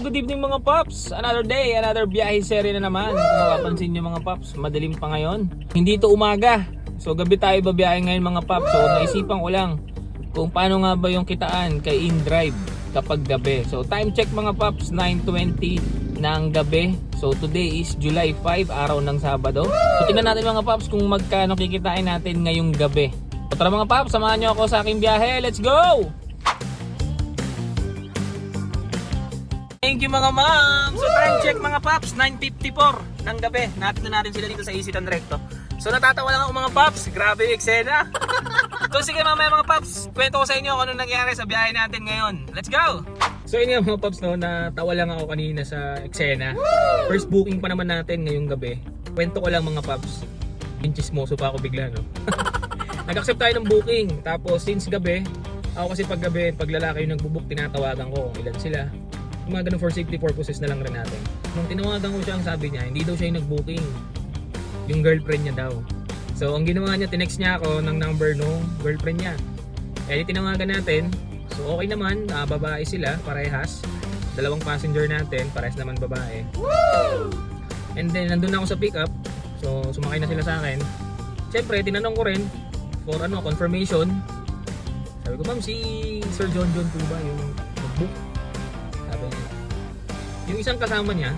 good evening mga paps. Another day, another biyahe series na naman. Kung mapapansin nyo mga paps, madilim pa ngayon. Hindi ito umaga. So gabi tayo babiyahe ngayon mga paps. So naisipan ko lang kung paano nga ba yung kitaan kay InDrive kapag gabi. So time check mga paps, 9:20 ng gabi. So today is July 5, araw ng Sabado. So tingnan natin mga paps kung magkano kikitain natin ngayong gabi. So tara mga paps, samahan nyo ako sa aking biyahe. Let's go! Thank you mga ma'am! So time check mga paps, 9:54 ng gabi. Nakita natin sila dito sa Isitan Recto. So natatawa lang ako mga paps, grabe yung eksena. So sige mamaya mga paps, kwento ko sa inyo kung ano nangyari sa biyahe natin ngayon. Let's go! So yun nga mga paps, no, natawa lang ako kanina sa eksena. First booking pa naman natin ngayong gabi. Kwento ko lang mga paps, chismoso pa ako bigla, no. Nag-accept tayo ng booking. Tapos since gabi, ako kasi pag gabi, pag lalaki yung nagbubook, tinatawagan ko kung ilan sila. Mga ganun for safety purposes na lang rin natin. Nung tinawagan ko siya, ang sabi niya, hindi daw siya yung nag-booking. Yung girlfriend niya daw. So ang ginawa niya, tinext niya ako ng number nung girlfriend niya. Kaya tinawagan natin. So okay naman, babae sila, parehas. Dalawang passenger natin, parehas naman babae. And then nandun ako sa pickup. So sumakay na sila sa akin. Siyempre, tinanong ko rin for confirmation. Sabi ko, ma'am, si Sir John po ba yung nag-book? Sabi niya. Yung isang kasama niya,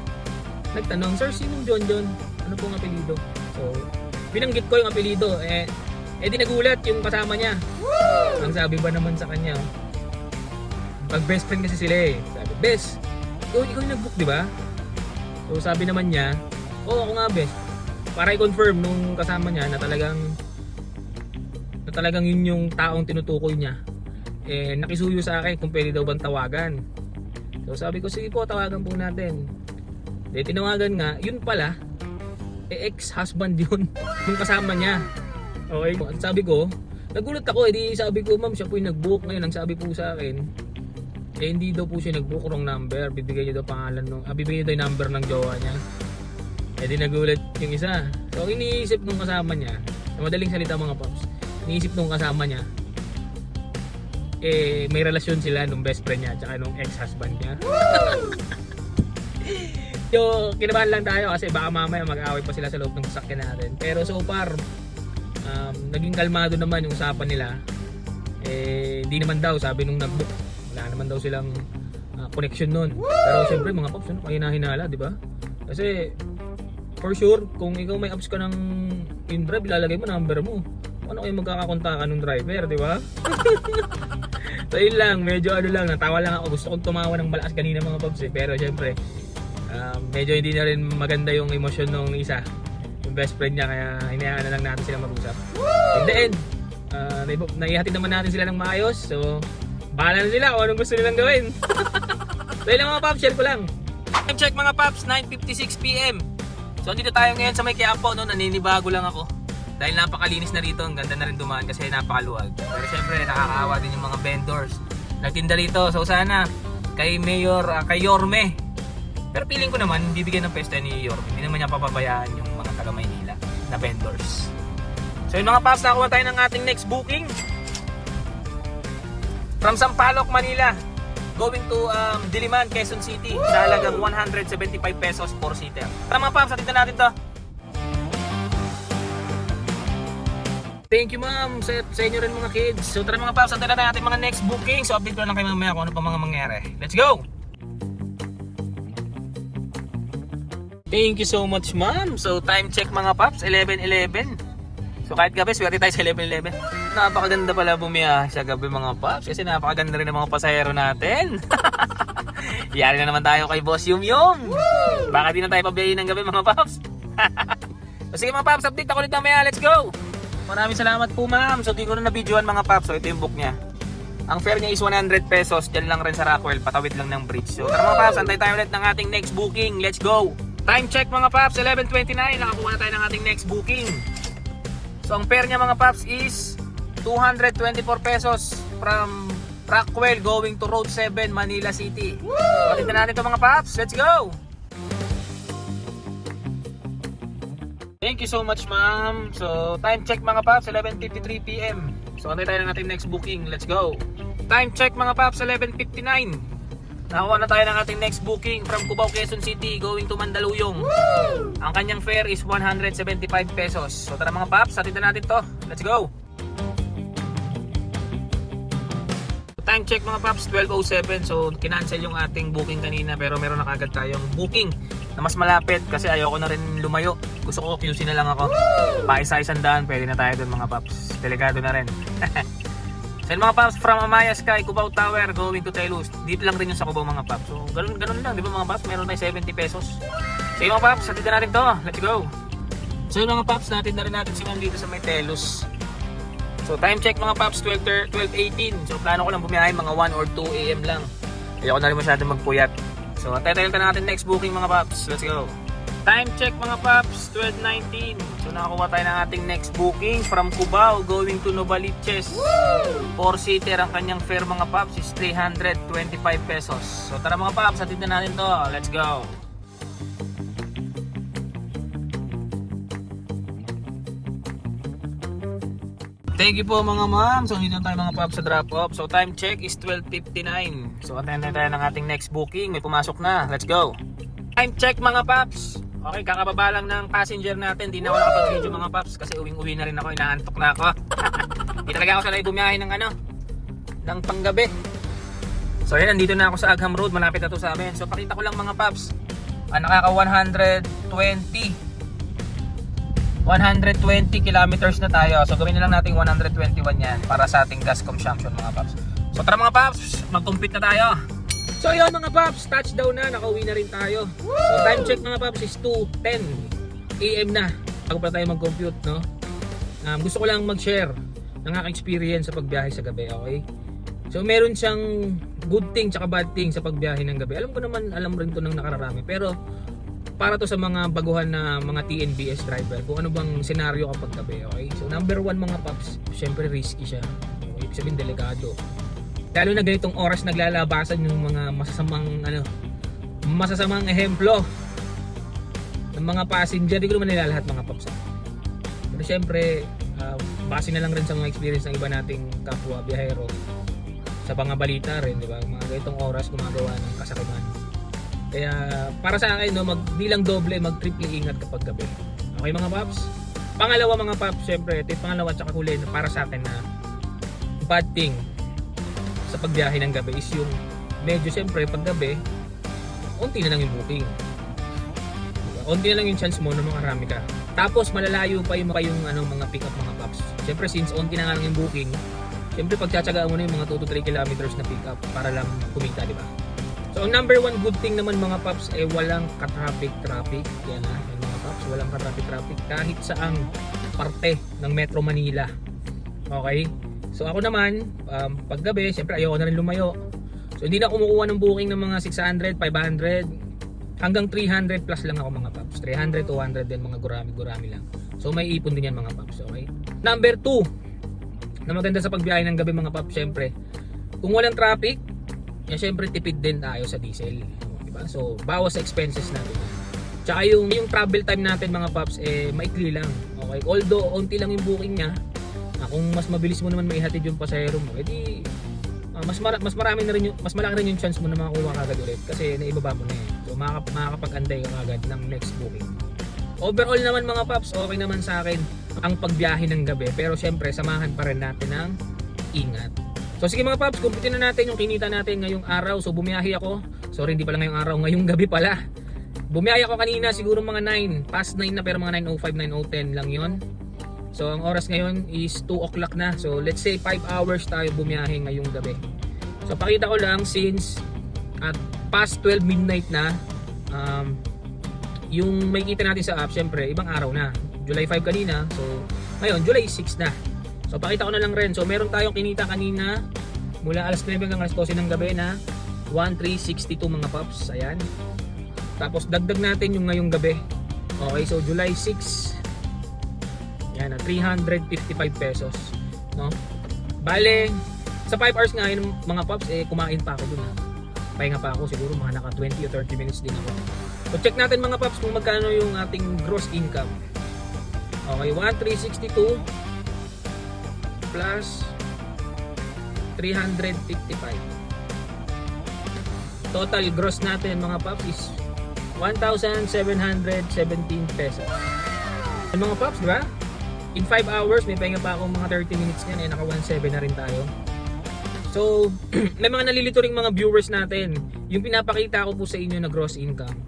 nagtanong, Sir, sinong John? Ano pong apelido? So, binanggit ko yung apelido. Di nagulat yung kasama niya. Ang sabi ba naman sa kanya, pag best friend kasi sila eh. Sabi, Bes, ikaw yung nag-book, di ba? So, sabi naman niya, oo, ako nga, Bes. Para i-confirm nung kasama niya na talagang yun yung taong tinutukoy niya. Nakisuyo sa akin kung pwede daw bang tawagan. So sabi ko, sige po, tawagan po natin. Tinawagan nga, yun pala, ex-husband yun, yung kasama niya. Okay, sabi ko, nagulat ako, sabi ko, ma'am, siya po yung nag-book. Ngayon, ang sabi po sa akin, hindi daw po siya nag-book, wrong number. Bibigyan niya daw pangalan bibigyan niya daw yung number ng jowa niya. Di nagulat yung isa. So iniisip nung kasama niya, sa madaling salita mga paps, iniisip nung kasama niya, may relasyon sila nung best friend niya tsaka nung ex-husband niya. So kinabahan lang tayo kasi baka mamaya mag-away pa sila sa loob ng sasakyan natin. Pero so far, naging kalmado naman yung usapan nila. Di naman daw, sabi nung nag-book, wala naman daw silang connection nun. Pero syempre mga paps, ano, kahina-hinala, di ba? Kasi for sure, kung ikaw may apps ka ng InDrive, ilalagay mo number mo. Ano kayo magkakakontakan ng driver, di ba? So yun lang, medyo natawa lang ako. Gusto kong tumawa ng malakas kanina mga paps Pero syempre, medyo hindi na rin maganda yung emosyon ng isa, yung best friend niya, kaya hinayaan na lang natin sila mag-usap. In the end, naihatid naman natin sila ng maayos. So, bahala na sila kung anong gusto nilang gawin. So yun lang mga paps, share ko lang. Time check mga paps, 9:56 PM. So dito tayo ngayon sa may Quiapo, no? Naninibago lang ako. Dahil napakalinis na rito, ang ganda na rin dumaan kasi napakaluwag. Pero syempre nakakaawa din yung mga vendors nagtinda rito. So sana kay Mayor, kay Yorme. Pero feeling ko naman, bibigyan ng pwesto ni Yorme. Hindi naman niya papabayaan yung mga taga Maynila na vendors. So yung mga paps, nakuha tayo ng ating next booking. From Sampaloc, Manila, going to Diliman, Quezon City, sa halagang 175 pesos per seater. Tara mga paps, atid natin to. Thank you ma'am, sa inyo rin mga kids. So tara mga paps, atid natin mga next booking. So update ko lang kayo mamaya kung ano pa mga mangyari. Let's go! Thank you so much ma'am. So time check mga paps, 11:11. So kahit gabi, swerte tayo sa 11:11. Napakaganda pala bumiyahe sa gabi mga paps kasi napakaganda rin ng mga pasahero natin. Yari na naman tayo kay Boss Yum Yum. Baka di na tayo pabiyahin ng gabi mga paps. So sige mga paps, update ako ulit mamaya. Let's go! Maraming salamat po ma'am. So di ko na na-videoan mga paps. So ito yung book niya. Ang fare niya is 100 pesos. Diyan lang rin sa Rockwell. Patawid lang ng bridge. So tara mga paps, antay tayo ulit ng ating next booking. Let's go! Time check mga paps, 11:29. Nakakuha na tayo ng ating next booking. So ang fare niya mga paps is 224 pesos from Rockwell going to Road 7, Manila City. So tignan natin ito mga paps. Let's go! Thank you so much ma'am. So time check mga paps, 11:53 PM. So antay tayo ng ating next booking. Let's go. Time check mga paps, 11:59. Nakakuha na tayo ng ating next booking from Cubao, Quezon City going to Mandaluyong. Ang kanyang fare is 175 pesos. So tara mga paps, hatid na natin to. Let's go! Time check mga paps, 12:07. So kinancel yung ating booking kanina pero meron na kagad tayong booking na mas malapit kasi ayoko na rin lumayo. Gusto ko QC na lang ako. Paisa-isang daan, pwede na tayo dun mga paps. Delikado na rin. So mga paps, from Amaya Sky, Cubao Tower, going to Telus. Dito lang rin yung sa Cubao mga paps. So ganun lang, di ba mga paps? Meron tayo 70 pesos. So mga paps, hatid na natin to. Let's go! So mga paps, hatid na rin natin si ma'am dito sa may Telus. So time check mga paps, 12:18. So plano ko lang bumiyahe mga 1 or 2 AM lang. Ayoko na rin masyadong magpuyat. So antayin na natin next booking mga paps. Let's go. Time check mga paps, 12:19. So nakakuha tayo ng ating next booking from Cubao going to Novaliches. 4-seater ang kanyang fare mga paps is 325 pesos. So tara mga paps, hatid na natin to. Let's go. Thank you po mga ma'am. So dito tayo mga paps sa drop off. So time check is 12:59. So antayin na tayo ng ating next booking. May pumasok na. Let's go. Time check mga paps. Okay, kakababa lang ng passenger natin. Di na ako nakapag-video mga paps kasi uwing-uwi na rin ako. Inaantok na ako. Di talaga ako sanay bumiyahe ng panggabi. So yan, nandito na ako sa Agham Road. Malapit na to sa amin. So pakita ko lang mga paps. Nakaka 120 kilometers na tayo. So gawin na lang natin 121 yan para sa ating gas consumption mga paps. So tara mga paps, mag-compute na tayo. So yun mga paps, touchdown na, nakauwi na rin tayo. So time check mga paps is 2:10 AM na. Bago pa tayo mag-compute, no? Gusto ko lang mag-share ng aking experience sa pagbiyahe sa gabi, okay? So meron siyang good thing tsaka bad thing sa pagbiyahe ng gabi. Alam ko naman, alam rin to ng nakararami. Pero para to sa mga baguhan na mga TNBS driver, kung ano bang senaryo kapag gabi, okay? So number 1 mga paps, syempre risky siya. Okay? Ibig sabihin delikado. Lalo na ganitong oras naglalabasan yung mga masasamang ehemplo ng mga passenger. Di ko naman nila lahat mga paps. Pero syempre, base na lang rin sa mga experience ng iba nating kapwa biyahero. Sa mga balita rin, di ba? Mga ganitong oras gumagawa ng kasakiman. Kaya para sa akin, no, di lang doble, mag-triple ingat kapag gabi. Okay mga paps? Pangalawa mga paps, syempre, ito yung pangalawa at huli para sa akin na bad thing sa pagbiyahe ng gabi is yung medyo syempre pag gabi, unti na lang yung booking. Diba? Unti na lang yung chance mo na makarami ka. Tapos malalayo pa yung mga pick up mga paps. Syempre since unti na nga lang yung booking, syempre pagtsatsagaan mo na yung mga 2 to 3 kilometers na pick up para lang kumita, di ba? So ang number 1 good thing naman mga paps ay walang ka-traffic. Yan na, mga paps, walang ka-traffic kahit saang parte ng Metro Manila. Okay? So ako naman, pag gabi, syempre ayoko na rin lumayo. So hindi na kumukuha ng booking ng mga 600, 500, hanggang 300 plus lang ako mga paps. 300 to 100 din, mga gurami-gurami lang. So may ipon din yan mga paps, okay? Number 2, na maganda sa pagbiyahe ng gabi mga paps, syempre, kung walang traffic, yan syempre tipid din tayo sa diesel, diba? So bawas sa expenses natin. Tsaka yung travel time natin mga paps maikli lang. Okay? Although onti lang yung booking niya, kung mas mabilis mo naman maihatid yung pasahero mo, edi mas malaki rin yung chance mo na makakuha kagad ulit kasi naibaba mo na So makakapag-anday ka agad ng next booking. Overall naman mga paps, okay naman sa akin ang pagbiyahe ng gabi, pero syempre samahan pa rin natin ng ingat. So sige mga paps, kumpitin na natin yung kinita natin ngayong araw. So bumiyahe ako, sorry hindi pala ngayong araw, ngayong gabi pala. Bumiyahe ako kanina siguro mga 9, past 9 na pero mga 9:05, 9:10 lang yon. So ang oras ngayon is 2 o'clock na. So let's say 5 hours tayo bumiyahe ngayong gabi. So pakita ko lang since at past 12 midnight na, yung may kita natin sa app, syempre ibang araw na. July 5 kanina, so ngayon July 6 na. So pakita ko na lang rin. So meron tayong kinita kanina mula alas 9 hanggang alas 12 ng gabi na 1,362 mga paps. Ayan. Tapos dagdag natin yung ngayong gabi. Okay, so July 6. Yan, 355 pesos. No? Bale, sa 5 hours nga yun mga paps, kumain pa ako dun. Pahinga pa ako, siguro mga naka 20 o 30 minutes din ako. So check natin mga paps kung magkano yung ating gross income. Okay, 1,362 plus 355. total gross natin mga paps is 1,717 pesos. Mga paps, di ba? In 5 hours, may pahinga pa akong mga 30 minutes niyan, naka 1,700 na rin tayo. So, may mga nalilito ring mga viewers natin. Yung pinapakita ko po sa inyo na gross income,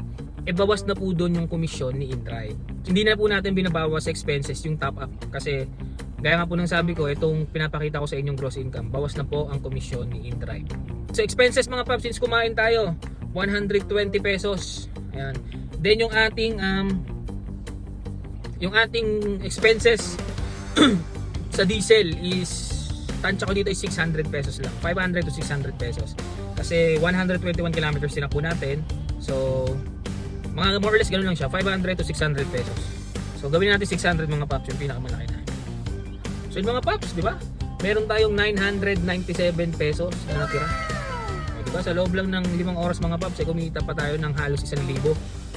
bawas na po doon yung komisyon ni InDrive. Hindi na po natin binabawas sa expenses yung top up. Kasi, gaya nga po ng sabi ko, itong pinapakita ko sa inyong gross income, bawas na po ang komisyon ni InDrive. So, expenses mga paps, since kumain tayo, 120 pesos. Ayan. Then yung ating expenses sa diesel is tansya ko dito is 600 pesos lang. 500 to 600 pesos. Kasi 121 kilometers tinakbo natin. So mga more or less ganun lang siya, 500 to 600 pesos. So gawin natin 600 mga paps, yung pinakamalaki na. So yung mga paps, di ba? Meron tayong 997 pesos na natira. Diba? Sa loob lang ng 5 oras mga paps, kumita pa tayo ng halos 1,000.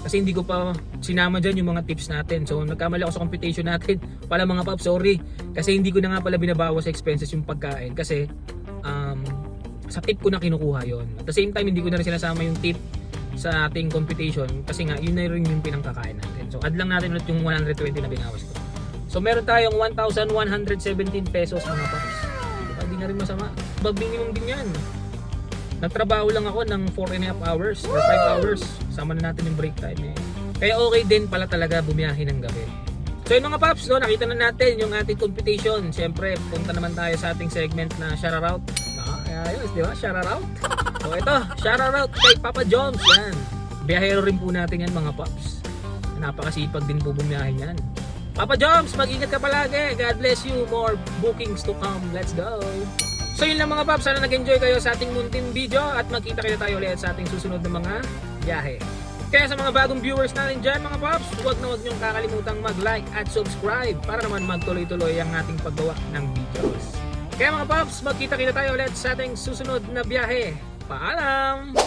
Kasi hindi ko pa sinama dyan yung mga tips natin. So nagkamali ako sa computation natin pala mga paps, sorry. Kasi hindi ko na nga pala binabawas sa expenses yung pagkain. Kasi sa tip ko na kinukuha yon. At the same time, hindi ko na rin sinasama yung tip sa ating computation. Kasi nga, yun na rin yung pinangkakain natin. So add lang natin ulit yung 120 na binawas ko. So meron tayong 1,117 pesos mga paps. Diba? Hindi na rin masama. Minimum din yan. Nagtrabaho lang ako ng 4.5 hours or 5 hours. Sama na natin yung break time eh. Kaya okay din pala talaga bumiyahe ng gabi. So yun mga paps, no, nakita na natin yung ating computation. Siyempre, punta naman tayo sa ating segment na shoutout. Ayos, di ba? Shoutout. So ito, shoutout kay Papa Joms. Yan. Biyahero rin po natin yan mga paps. Napakasipag din po bumiyahe yan. Papa Joms, mag-ingat ka palagi. God bless you. More bookings to come. Let's go. So yun lang mga paps, sana nag-enjoy kayo sa ating munting video at magkita kayo tayo ulit sa ating susunod na mga biyahe. Kaya sa mga bagong viewers natin dyan mga paps, huwag niyong kakalimutang mag-like at subscribe para naman magtuloy-tuloy ang ating paggawa ng videos. Kaya mga paps, magkita tayo ulit sa ating susunod na biyahe. Paalam!